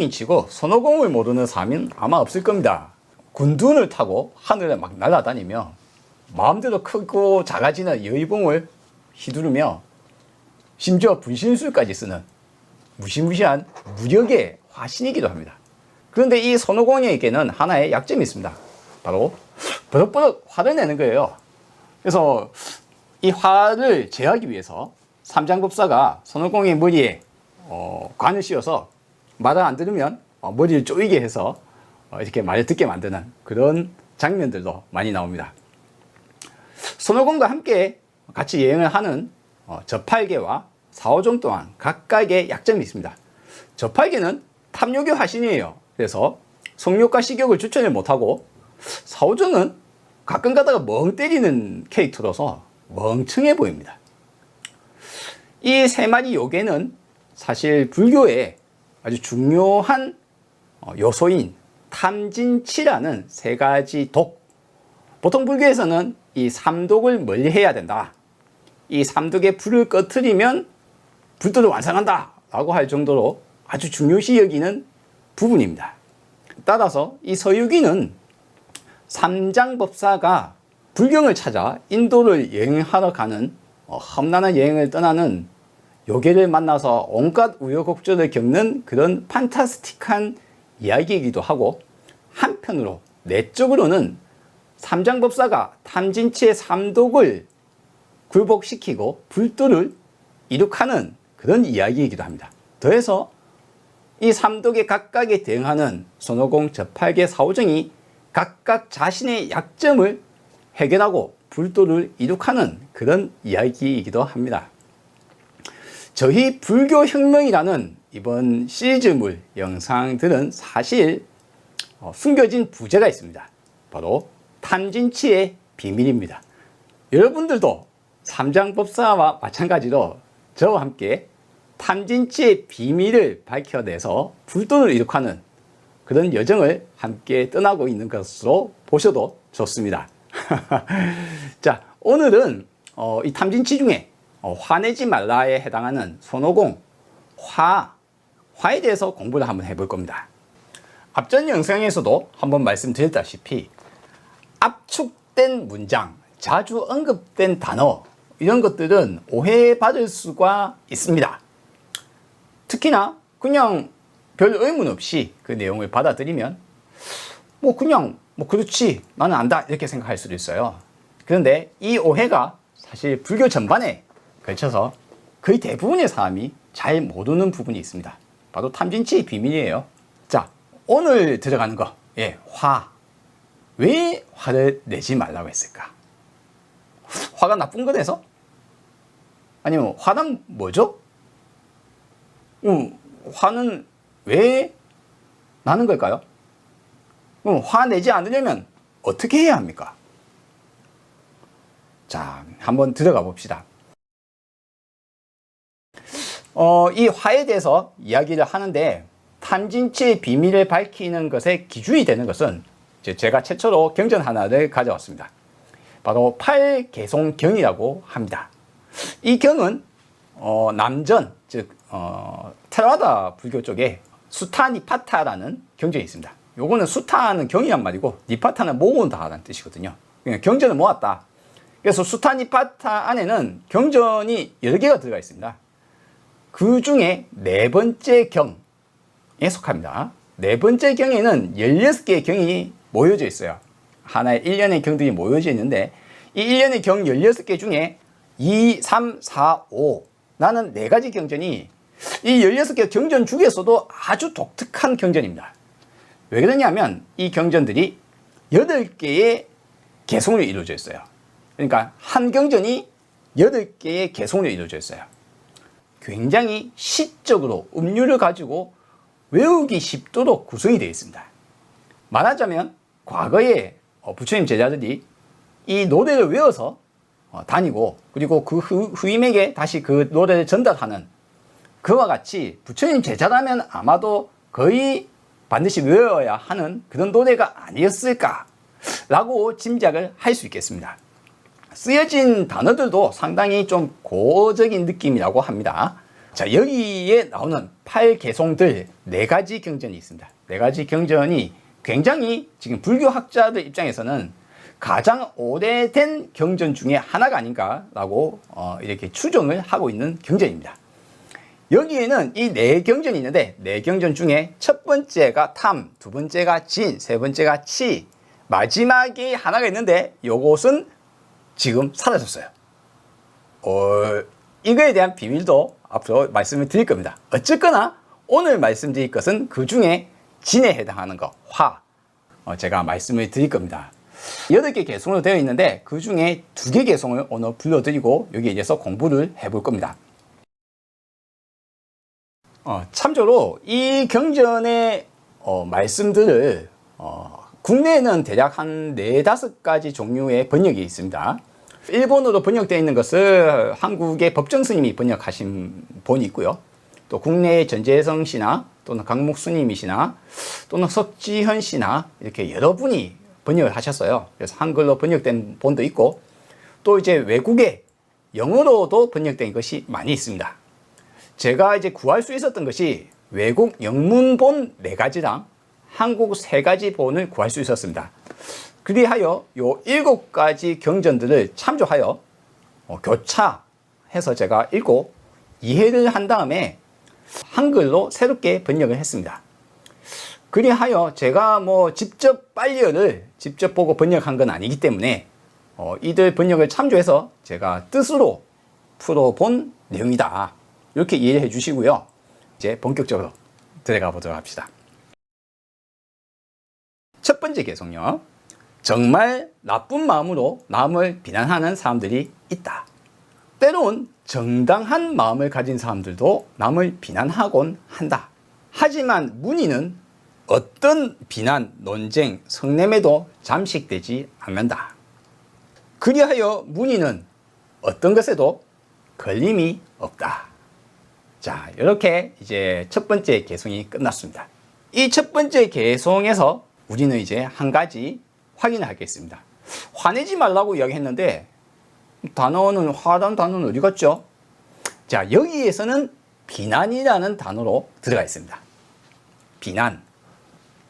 손오공인치고 손오공을 모르는 사람은 아마 없을 겁니다. 군둔을 타고 하늘에 막 날아다니며 마음대로 크고 작아지는 여의봉을 휘두르며 심지어 분신술까지 쓰는 무시무시한 무력의 화신이기도 합니다. 그런데 이 손오공에게는 하나의 약점이 있습니다. 바로 버럭버럭 화를 내는 거예요. 그래서 이 화를 제어하기 위해서 삼장법사가 손오공의 머리에 관을 씌워서 말을 안 들으면 머리를 쪼이게 해서 이렇게 말을 듣게 만드는 그런 장면들도 많이 나옵니다. 손오공과 함께 같이 여행을 하는 저팔계와 사오종 또한 각각의 약점이 있습니다. 저팔계는 탐욕의 화신이에요. 그래서 성욕과 식욕을 주체를 못하고, 사오종은 가끔 가다가 멍 때리는 캐릭터로서 멍청해 보입니다. 이 세 마리 요괴는 사실 불교의 아주 중요한 요소인 탐진치라는 세 가지 독, 보통 불교에서는 이 삼독을 멀리 해야 된다, 이 삼독의 불을 꺼트리면 불도를 완성한다 라고 할 정도로 아주 중요시 여기는 부분입니다. 따라서 이 서유기는 삼장법사가 불경을 찾아 인도를 여행하러 가는 험난한 여행을 떠나는 요괴를 만나서 온갖 우여곡절을 겪는 그런 판타스틱한 이야기이기도 하고, 한편으로 내적으로는 삼장법사가 탐진치의 삼독을 굴복시키고 불도를 이룩하는 그런 이야기이기도 합니다. 더해서 이 삼독의 각각에 대응하는 손오공, 저팔계, 사오정이 각각 자신의 약점을 해결하고 불도를 이룩하는 그런 이야기이기도 합니다. 저희 불교혁명이라는 이번 시리즈물 영상들은 사실 숨겨진 부재가 있습니다. 바로 탐진치의 비밀입니다. 여러분들도 삼장법사와 마찬가지로 저와 함께 탐진치의 비밀을 밝혀내서 불도를 이룩하는 그런 여정을 함께 떠나고 있는 것으로 보셔도 좋습니다. 자, 오늘은 이 탐진치 중에 화내지 말라에 해당하는 손오공, 화에 대해서 공부를 한번 해볼 겁니다. 앞전 영상에서도 한번 말씀드렸다시피 압축된 문장, 자주 언급된 단어, 이런 것들은 오해받을 수가 있습니다. 특히나 그냥 별 의문 없이 그 내용을 받아들이면 그냥 그렇지, 나는 안다, 이렇게 생각할 수도 있어요. 그런데 이 오해가 사실 불교 전반에 걸쳐서 거의 대부분의 사람이 잘 모르는 부분이 있습니다. 바로 탐진치의 비밀이에요. 자, 오늘 들어가는 거, 화. 왜 화를 내지 말라고 했을까? 화가 나쁜 거라서? 아니면 화는 뭐죠? 화는 왜 나는 걸까요? 화내지 않으려면 어떻게 해야 합니까? 자, 한번 들어가 봅시다. 이 화에 대해서 이야기를 하는데, 탐진치의 비밀을 밝히는 것의 기준이 되는 것은 제가 최초로 경전 하나를 가져왔습니다. 바로 팔개송경이라고 합니다. 이 경은 남전, 즉 테라와다 불교 쪽에 수타 니파타라는 경전이 있습니다. 요거는 수타는 경이란 말이고 니파타는 모은다라는 뜻이거든요. 그러니까 경전을 모았다. 그래서 수타 니파타 안에는 경전이 여러 개가 들어가 있습니다. 그 중에 네 번째 경에 속합니다. 네 번째 경에는 16개의 경이 모여져 있어요. 하나의 일련의 경들이 모여져 있는데, 이 일련의 경 16개 중에 2, 3, 4, 5 라는 네 가지 경전이 이 16개 경전 중에서도 아주 독특한 경전입니다. 왜 그러냐면 이 경전들이 8개의 개송으로 이루어져 있어요. 그러니까 한 경전이 8개의 개송으로 이루어져 있어요. 굉장히 시적으로 음률을 가지고 외우기 쉽도록 구성이 되어 있습니다. 말하자면 과거에 부처님 제자들이 이 노래를 외워서 다니고, 그리고 그 후임에게 다시 그 노래를 전달하는, 그와 같이 부처님 제자라면 아마도 거의 반드시 외워야 하는 그런 노래가 아니었을까 라고 짐작을 할 수 있겠습니다. 쓰여진 단어들도 상당히 좀 고어적인 느낌이라고 합니다. 자, 여기에 나오는 8개송들 4가지 경전이 있습니다. 4가지 경전이 굉장히 지금 불교학자들 입장에서는 가장 오래된 경전 중에 하나가 아닌가라고 이렇게 추정을 하고 있는 경전입니다. 여기에는 이 4경전이 있는데 4경전 중에 첫 번째가 탐, 두 번째가 진, 세 번째가 치, 마지막에 하나가 있는데 요것은 지금 사라졌어요. 이거에 대한 비밀도 앞으로 말씀을 드릴 겁니다. 어쨌거나 오늘 말씀드릴 것은 그 중에 진에 해당하는 거, 화, 제가 말씀을 드릴 겁니다. 8개 개송으로 되어 있는데 그 중에 2개 개송을 오늘 불러드리고 여기에 대해서 공부를 해볼 겁니다. 참조로 이 경전의 말씀들을 국내에는 대략 한 4-5가지 종류의 번역이 있습니다. 일본어로 번역되어 있는 것을 한국의 법정 스님이 번역하신 본이 있고요. 또 국내의 전재성 씨나 또는 강목 스님이시나 또는 석지현 씨나 이렇게 여러 분이 번역을 하셨어요. 그래서 한글로 번역된 본도 있고 또 이제 외국에 영어로도 번역된 것이 많이 있습니다. 제가 이제 구할 수 있었던 것이 외국 영문본 4가지랑 한국 3가지 본을 구할 수 있었습니다. 그리하여 요 7가지 경전들을 참조하여 교차해서 제가 읽고 이해를 한 다음에 한글로 새롭게 번역을 했습니다. 그리하여 제가 뭐 직접 빨리어를 직접 보고 번역한 건 아니기 때문에 이들 번역을 참조해서 제가 뜻으로 풀어본 내용이다. 이렇게 이해를 해 주시고요. 이제 본격적으로 들어가 보도록 합시다. 첫 번째 개송요. 정말 나쁜 마음으로 남을 비난하는 사람들이 있다. 때론 정당한 마음을 가진 사람들도 남을 비난하곤 한다. 하지만 문의는 어떤 비난, 논쟁, 성냄에도 잠식되지 않는다. 그리하여 문의는 어떤 것에도 걸림이 없다. 자, 이렇게 이제 첫 번째 개송이 끝났습니다. 이 첫 번째 개송에서 우리는 이제 한 가지 확인을 하겠습니다. 화내지 말라고 이야기했는데 단어는 화라는 단어는 어디 갔죠? 자, 여기에서는 비난이라는 단어로 들어가 있습니다. 비난.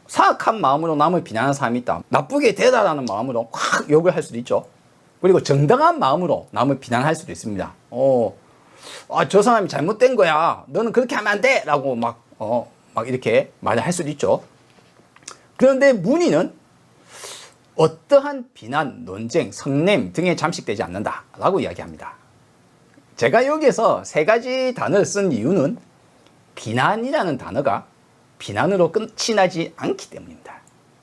사악한 마음으로 남을 비난하는 사람이 있다. 나쁘게 대다라는 마음으로 확 욕을 할 수도 있죠. 그리고 정당한 마음으로 남을 비난할 수도 있습니다. 저 사람이 잘못된 거야. 너는 그렇게 하면 안 돼! 라고 막 이렇게 말을 할 수도 있죠. 그런데 문의는 어떠한 비난, 논쟁, 성냄 등에 잠식되지 않는다 라고 이야기합니다. 제가 여기에서 3가지 단어를 쓴 이유는 비난이라는 단어가 비난으로 끝이 나지 않기 때문입니다.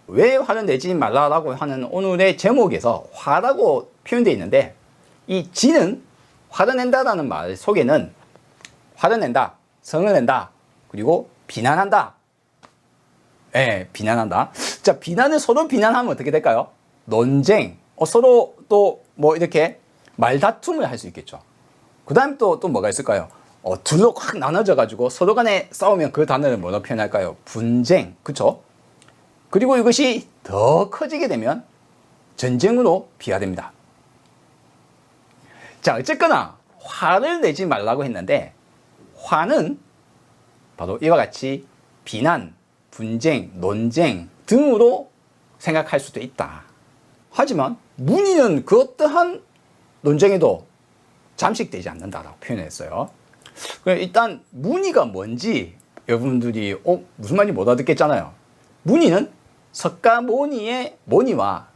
왜 화를 내지 말라고 하는 오늘의 제목에서 화라고 표현되어 있는데 이 진은 화를 낸다라는 말 속에는 화를 낸다, 성을 낸다, 그리고 비난한다. 비난한다. 자, 비난을 서로 비난하면 어떻게 될까요? 논쟁, 서로 또 뭐 이렇게 말다툼을 할 수 있겠죠. 그 다음 또 뭐가 있을까요? 둘로 확 나눠져 가지고 서로 간에 싸우면 그 단어를 뭐로 표현할까요? 분쟁, 그쵸? 그리고 이것이 더 커지게 되면 전쟁으로 비화됩니다. 자, 어쨌거나 화를 내지 말라고 했는데 화는 바로 이와 같이 비난, 분쟁, 논쟁 등으로 생각할 수도 있다. 하지만 문의는 그 어떠한 논쟁에도 잠식되지 않는다라고 표현했어요. 일단 문의가 뭔지 여러분들이 무슨 말인지 못 알아듣겠잖아요. 문의는 석가모니의 모니와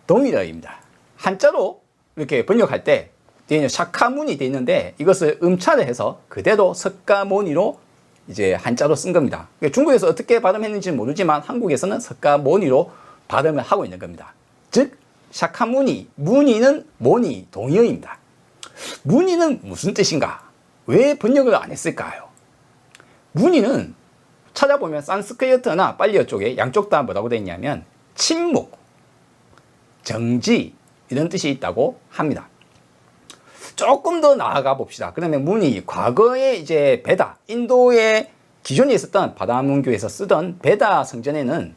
동일어입니다. 한자로 이렇게 번역할 때 뒤에는 샤카문이 되어 있는데 이것을 음차를 해서 그대로 석가모니로 이제 한자로 쓴 겁니다. 중국에서 어떻게 발음했는지는 모르지만 한국에서는 석가모니로 발음을 하고 있는 겁니다. 즉 샤카무니, 문의는 모니, 동의어입니다. 문의는 무슨 뜻인가? 왜 번역을 안 했을까요? 문의는 찾아보면 산스크리트나 빨리어 쪽에 양쪽 다 뭐라고 되어 있냐면 침묵, 정지 이런 뜻이 있다고 합니다. 조금 더 나아가 봅시다. 그러면 문의, 과거에 이제 베다, 인도의 기존에 있었던 바다문교에서 쓰던 베다 성전에는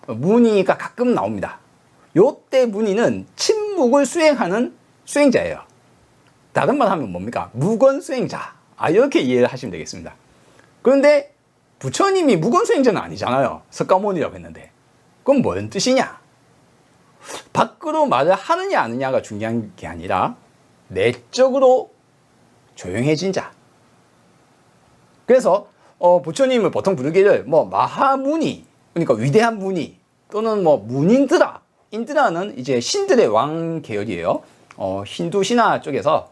문의가 가끔 나옵니다. 요때 문의는 침묵을 수행하는 수행자예요. 다른 말 하면 뭡니까? 무건 수행자 이렇게 이해를 하시면 되겠습니다. 그런데 부처님이 무건수행자는 아니잖아요. 석가모니라고 했는데. 그럼 뭔 뜻이냐? 밖으로 말을 하느냐 안 하느냐가 중요한 게 아니라 내적으로 조용해진 자. 그래서 부처님을 보통 부르기를 뭐 마하무니, 그러니까 위대한 무니, 또는 뭐 문인드라. 인드라는 이제 신들의 왕 계열이에요. 힌두 신화 쪽에서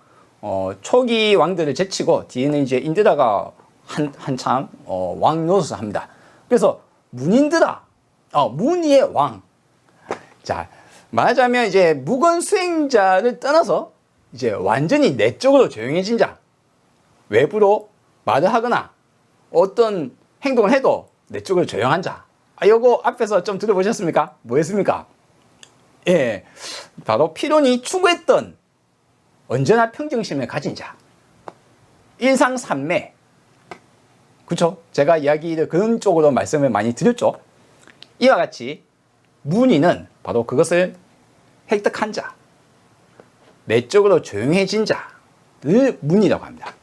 초기 왕들을 제치고 뒤에는 이제 인드라가 한참 왕 노릇을 합니다. 그래서 문인드라, 문의의 왕. 자, 말하자면 이제 무건수행자를 떠나서 이제 완전히 내적으로 조용해진 자, 외부로 말을 하거나 어떤 행동을 해도 내적으로 조용한 자. 요거 앞에서 좀 들어보셨습니까? 뭐 했습니까? 예, 바로 피론이 추구했던 언제나 평정심을 가진 자. 일상삼매. 그쵸? 제가 이야기를 그런 쪽으로 말씀을 많이 드렸죠. 이와 같이 문의는 바로 그것을 획득한 자, 내적으로 조용해진 자를 문의라고 합니다.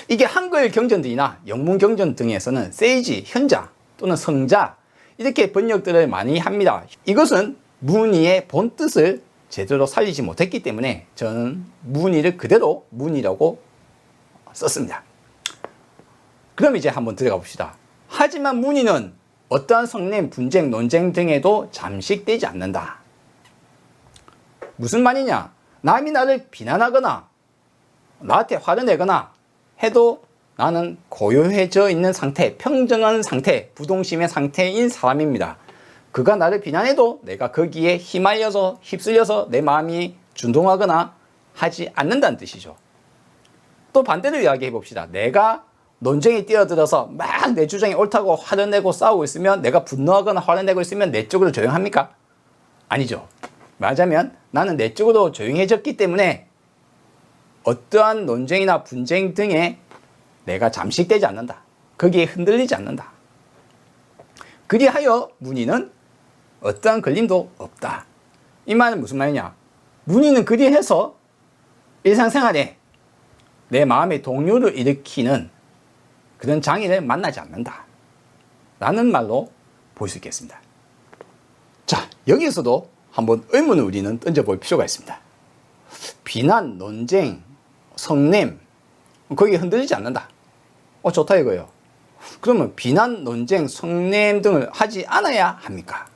이게 한글 경전들이나 영문 경전 등에서는 세이지, 현자 또는 성자 이렇게 번역들을 많이 합니다. 이것은 문의의 본뜻을 제대로 살리지 못했기 때문에 저는 문의를 그대로 문의라고 썼습니다. 그럼 이제 한번 들어가 봅시다. 하지만 문의는 어떠한 성냄, 분쟁, 논쟁 등에도 잠식되지 않는다. 무슨 말이냐? 남이 나를 비난하거나 나한테 화를 내거나 해도 나는 고요해져 있는 상태, 평정한 상태, 부동심의 상태인 사람입니다. 그가 나를 비난해도 내가 거기에 휘말려서 휩쓸려서 내 마음이 준동하거나 하지 않는다는 뜻이죠. 또 반대로 이야기해 봅시다. 내가 논쟁에 뛰어들어서 막 내 주장이 옳다고 화를 내고 싸우고 있으면, 내가 분노하거나 화를 내고 있으면 내적으로 조용합니까? 아니죠. 말하자면 나는 내적으로 조용해졌기 때문에 어떠한 논쟁이나 분쟁 등에 내가 잠식되지 않는다. 거기에 흔들리지 않는다. 그리하여 문의는 어떠한 걸림도 없다. 이 말은 무슨 말이냐? 문의는 그리해서 일상생활에 내 마음의 동요를 일으키는 그런 장애를 만나지 않는다 라는 말로 볼 수 있겠습니다. 자, 여기에서도 한번 의문을 우리는 던져볼 필요가 있습니다. 비난, 논쟁, 성냄, 거기에 흔들리지 않는다. 좋다 이거예요. 그러면 비난, 논쟁, 성냄 등을 하지 않아야 합니까?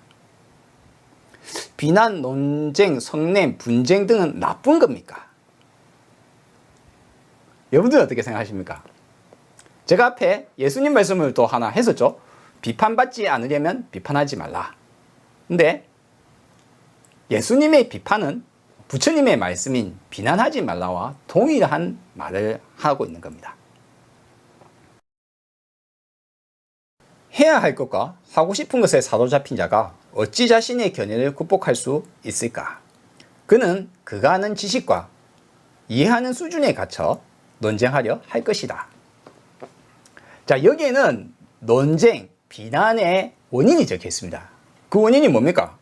비난, 논쟁, 성냄, 분쟁 등은 나쁜 겁니까? 여러분들은 어떻게 생각하십니까? 제가 앞에 예수님 말씀을 또 하나 했었죠. 비판받지 않으려면 비판하지 말라. 근데 예수님의 비판은 부처님의 말씀인 비난하지 말라와 동일한 말을 하고 있는 겁니다. 해야 할 것과 하고 싶은 것에 사로잡힌 자가 어찌 자신의 견해를 극복할 수 있을까? 그는 그가 아는 지식과 이해하는 수준에 갇혀 논쟁하려 할 것이다. 자, 여기에는 논쟁, 비난의 원인이 적혀 있습니다. 그 원인이 뭡니까?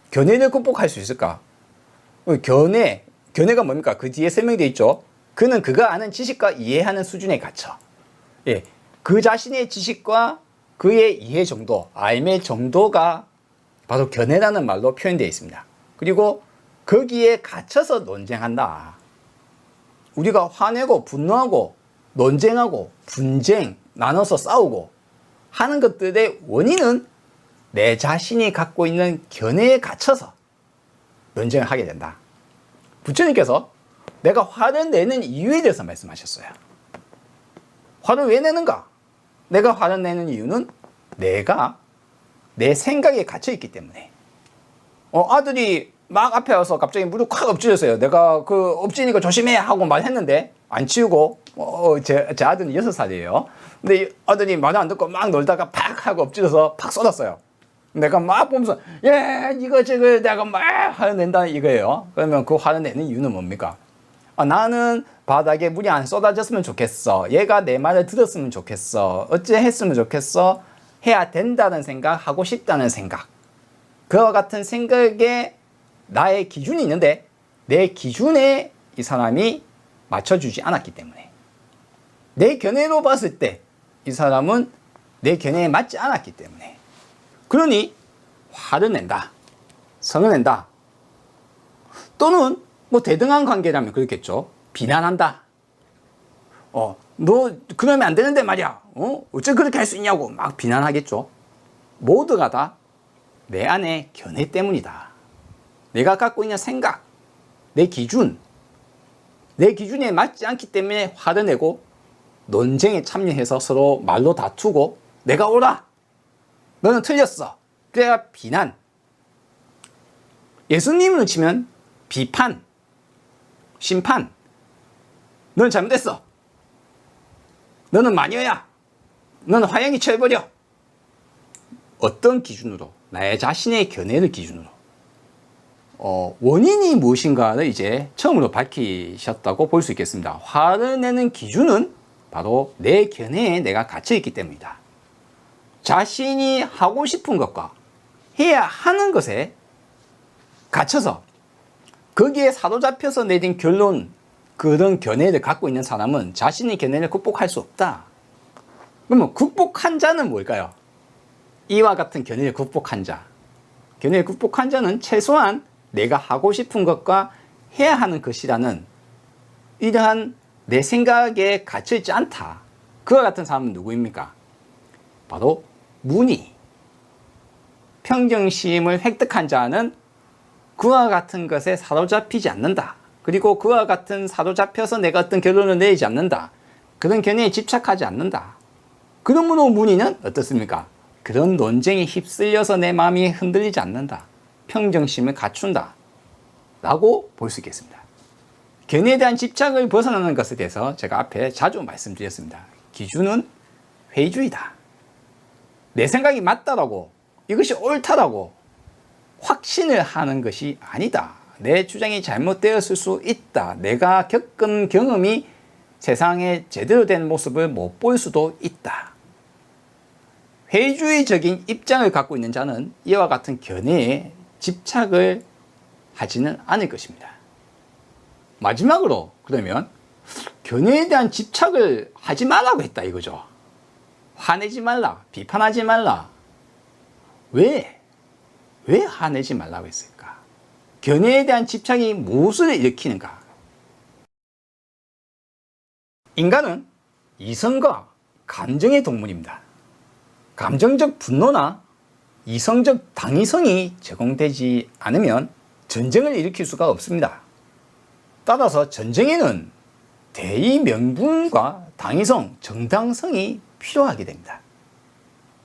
견해를 극복할 수 있을까? 견해가 뭡니까? 그 뒤에 설명되어 있죠. 그는 그가 아는 지식과 이해하는 수준에 갇혀. 예, 그 자신의 지식과 그의 이해 정도, 알매 정도가 바로 견해라는 말로 표현되어 있습니다. 그리고 거기에 갇혀서 논쟁한다. 우리가 화내고 분노하고 논쟁하고 분쟁, 나눠서 싸우고 하는 것들의 원인은 내 자신이 갖고 있는 견해에 갇혀서 논쟁을 하게 된다. 부처님께서 내가 화를 내는 이유에 대해서 말씀하셨어요. 화를 왜 내는가? 내가 화를 내는 이유는 내가 내 생각에 갇혀 있기 때문에. 아들이 막 앞에 와서 갑자기 무릎 콱 엎질렸어요. 내가 그 엎지니까 조심해 하고 말했는데 안 치우고, 제 아들은 6살이에요. 근데 아들이 말 안 듣고 막 놀다가 팍 하고 엎질러서 팍 쏟았어요. 내가 막 보면서, 이거 저거 내가 막 화를 낸다 이거예요. 그러면 그 화를 내는 이유는 뭡니까? 나는 바닥에 물이 안 쏟아졌으면 좋겠어. 얘가 내 말을 들었으면 좋겠어. 어째 했으면 좋겠어. 해야 된다는 생각, 하고 싶다는 생각. 그와 같은 생각에 나의 기준이 있는데 내 기준에 이 사람이 맞춰주지 않았기 때문에 내 견해로 봤을 때 이 사람은 내 견해에 맞지 않았기 때문에, 그러니 화를 낸다, 성을 낸다. 또는 뭐 대등한 관계라면 그렇겠죠. 비난한다. 너 그러면 안 되는데 말이야. 어째 그렇게 할 수 있냐고 막 비난하겠죠. 모두가 다 내 안의 견해 때문이다. 내가 갖고 있는 생각, 내 기준, 내 기준에 맞지 않기 때문에 화를 내고 논쟁에 참여해서 서로 말로 다투고 내가 옳아, 너는 틀렸어. 그래야 비난. 예수님으로 치면 비판, 심판. 너는 잘못했어. 너는 마녀야. 너는 화양이 쳐버려. 어떤 기준으로? 나의 자신의 견해를 기준으로. 원인이 무엇인가를 이제 처음으로 밝히셨다고 볼 수 있겠습니다. 화를 내는 기준은 바로 내 견해에 내가 갇혀있기 때문이다. 자신이 하고 싶은 것과 해야 하는 것에 갇혀서 거기에 사로잡혀서 내린 결론, 그런 견해를 갖고 있는 사람은 자신의 견해를 극복할 수 없다. 그러면 극복한 자는 뭘까요? 이와 같은 견해를 극복한 자. 견해를 극복한 자는 최소한 내가 하고 싶은 것과 해야 하는 것이라는 이러한 내 생각에 갇혀있지 않다. 그와 같은 사람은 누구입니까? 바로 문의, 평정심을 획득한 자는 그와 같은 것에 사로잡히지 않는다. 그리고 그와 같은 사로잡혀서 내가 어떤 결론을 내리지 않는다. 그런 견해에 집착하지 않는다. 그러므로 문의는 어떻습니까? 그런 논쟁에 휩쓸려서 내 마음이 흔들리지 않는다. 평정심을 갖춘다. 라고 볼 수 있겠습니다. 견해에 대한 집착을 벗어나는 것에 대해서 제가 앞에 자주 말씀드렸습니다. 기준은 회의주의다. 내 생각이 맞다라고, 이것이 옳다라고 확신을 하는 것이 아니다. 내 주장이 잘못되었을 수 있다. 내가 겪은 경험이 세상의 제대로 된 모습을 못 볼 수도 있다. 회의주의적인 입장을 갖고 있는 자는 이와 같은 견해에 집착을 하지는 않을 것입니다. 마지막으로 그러면 견해에 대한 집착을 하지 말라고 했다 이거죠. 화내지 말라, 비판하지 말라. 왜 화내지 말라고 했을까? 견해에 대한 집착이 무엇을 일으키는가? 인간은 이성과 감정의 동물입니다. 감정적 분노나 이성적 당위성이 제공되지 않으면 전쟁을 일으킬 수가 없습니다. 따라서 전쟁에는 대의 명분과 당위성, 정당성이 필요하게 됩니다.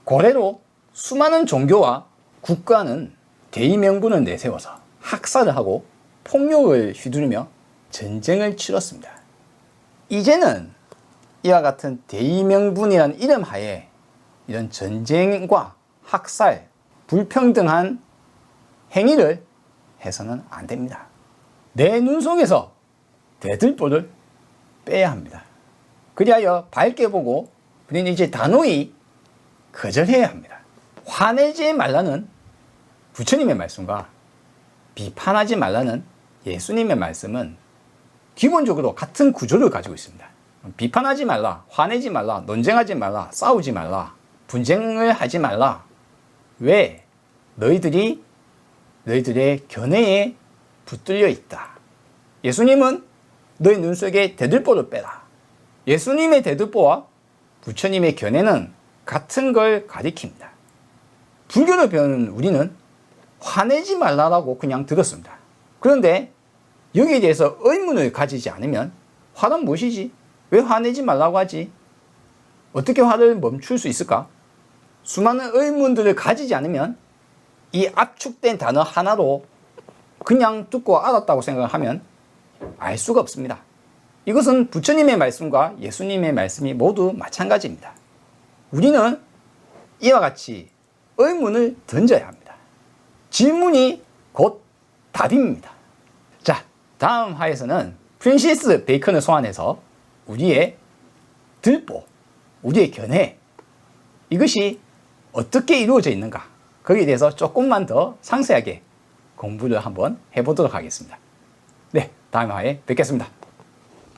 고래로 수많은 종교와 국가는 대의 명분을 내세워서 학살을 하고 폭력을 휘두르며 전쟁을 치렀습니다. 이제는 이와 같은 대의 명분이라는 이름 하에 이런 전쟁과 학살, 불평등한 행위를 해서는 안 됩니다. 내 눈 속에서 대들보를 빼야 합니다. 그리하여 밝게 보고 우리는 이제 단호히 거절해야 합니다. 화내지 말라는 부처님의 말씀과 비판하지 말라는 예수님의 말씀은 기본적으로 같은 구조를 가지고 있습니다. 비판하지 말라, 화내지 말라, 논쟁하지 말라, 싸우지 말라, 분쟁을 하지 말라. 왜? 너희들의 견해에 붙들려 있다. 예수님은 너희 눈 속에 대들보를 빼라. 예수님의 대들보와 부처님의 견해는 같은 걸 가리킵니다. 불교를 배우는 우리는 화내지 말라라고 그냥 들었습니다. 그런데 여기에 대해서 의문을 가지지 않으면 화는 무엇이지? 왜 화내지 말라고 하지? 어떻게 화를 멈출 수 있을까? 수많은 의문들을 가지지 않으면 이 압축된 단어 하나로 그냥 듣고 알았다고 생각하면 알 수가 없습니다. 이것은 부처님의 말씀과 예수님의 말씀이 모두 마찬가지입니다. 우리는 이와 같이 의문을 던져야 합니다. 질문이 곧 답입니다. 자, 다음 화에서는 프랜시스 베이컨을 소환해서 우리의 들보, 우리의 견해, 이것이 어떻게 이루어져 있는가, 거기에 대해서 조금만 더 상세하게 공부를 한번 해보도록 하겠습니다. 네, 다음 화에 뵙겠습니다.